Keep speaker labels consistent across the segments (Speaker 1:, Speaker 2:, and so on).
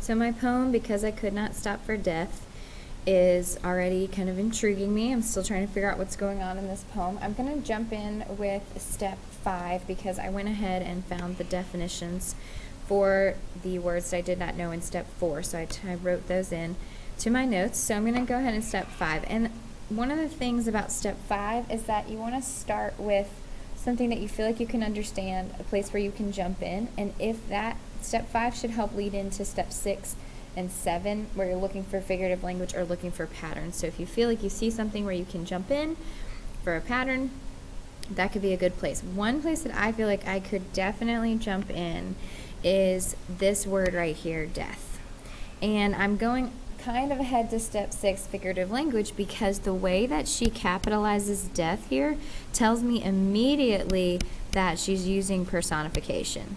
Speaker 1: So my poem, Because I Could Not Stop for Death, is already kind of intriguing me. I'm still trying to figure out what's going on in this poem. I'm going to jump in with step 5 because I went ahead and found the definitions for the words that I did not know in step 4. So I wrote those in to my notes. So I'm going to go ahead and step 5. And one of the things about step 5 is that you want to start with something that you feel like you can understand, a place where you can jump in. And if that step 5 should help lead into step 6 and 7, where you're looking for figurative language or looking for patterns. So if you feel like you see something where you can jump in for a pattern, that could be a good place. One place that I feel like I could definitely jump in is this word right here, death. And I'm going kind of ahead to step 6, figurative language, because the way that she capitalizes death here tells me immediately that she's using personification.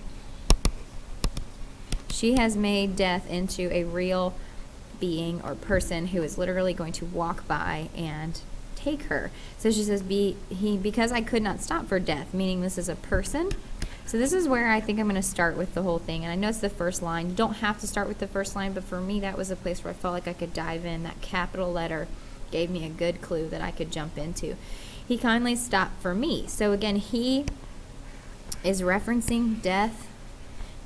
Speaker 1: She has made death into a real being or person who is literally going to walk by and take her. So she says, because I could not stop for death, meaning this is a person. So this is where I think I'm going to start with the whole thing. And I know it's the first line. You don't have to start with the first line, but for me, that was a place where I felt like I could dive in. That capital letter gave me a good clue that I could jump into. He kindly stopped for me. So again, he is referencing death,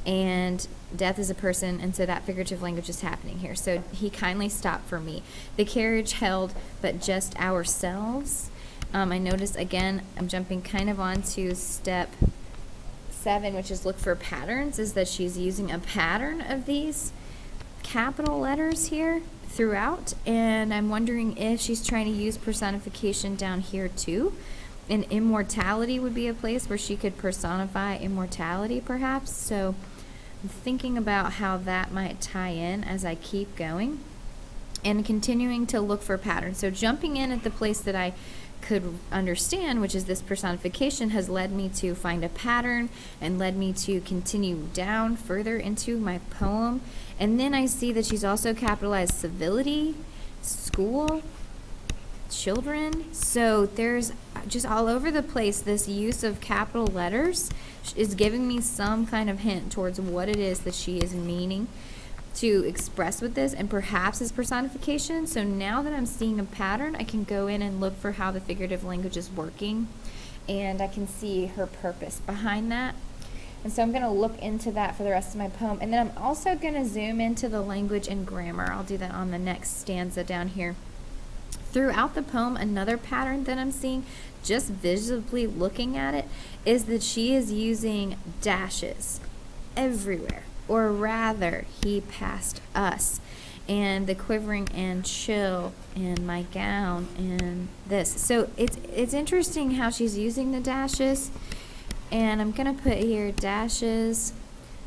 Speaker 1: and death is a person, and so that figurative language is happening here. So he kindly stopped for me. The carriage held but just ourselves. I notice, again, I'm jumping kind of on to step 7, which is look for patterns, is that she's using a pattern of these capital letters here throughout, and I'm wondering if she's trying to use personification down here too. And immortality would be a place where she could personify immortality perhaps. So I'm thinking about how that might tie in as I keep going and continuing to look for patterns. So jumping in at the place that I could understand, which is this personification, has led me to find a pattern and led me to continue down further into my poem. And then I see that she's also capitalized civility, school, children. So there's just all over the place this use of capital letters is giving me some kind of hint towards what it is that she is meaning to express with this, and perhaps as personification. So now that I'm seeing a pattern, I can go in and look for how the figurative language is working, and I can see her purpose behind that. And so I'm going to look into that for the rest of my poem. And then I'm also going to zoom into the language and grammar. I'll do that on the next stanza down here. Throughout the poem, another pattern that I'm seeing, just visibly looking at it, is that she is using dashes everywhere. Or rather, he passed us, and the quivering and chill, and my gown, and this. So it's interesting how she's using the dashes, and I'm gonna put here dashes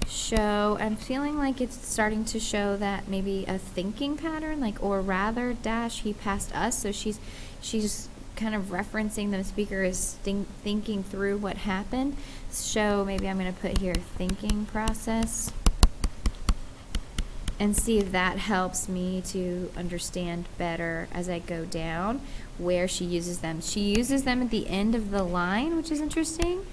Speaker 1: show. I'm feeling like it's starting to show that maybe a thinking pattern, like or rather dash he passed us. So she's kind of referencing the speaker is thinking through what happened. So maybe I'm gonna put here thinking process, and see if that helps me to understand better as I go down where she uses them. She uses them at the end of the line, which is interesting,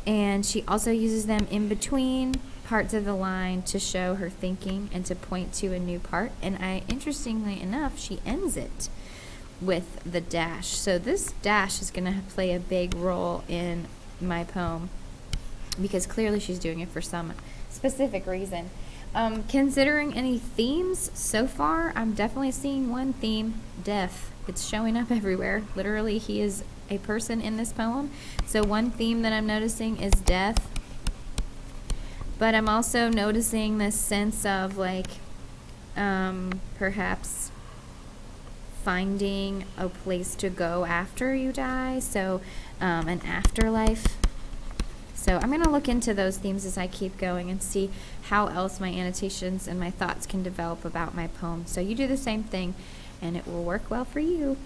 Speaker 1: and she also uses them in between parts of the line to show her thinking and to point to a new part. And interestingly enough, she ends it with the dash. So this dash is going to play a big role in my poem because clearly she's doing it for some specific reason. Considering any themes so far, I'm definitely seeing one theme, death. It's showing up everywhere. Literally, he is a person in this poem. So one theme that I'm noticing is death. But I'm also noticing this sense of like perhaps finding a place to go after you die. So an afterlife. So I'm going to look into those themes as I keep going and see how else my annotations and my thoughts can develop about my poem. So you do the same thing and it will work well for you.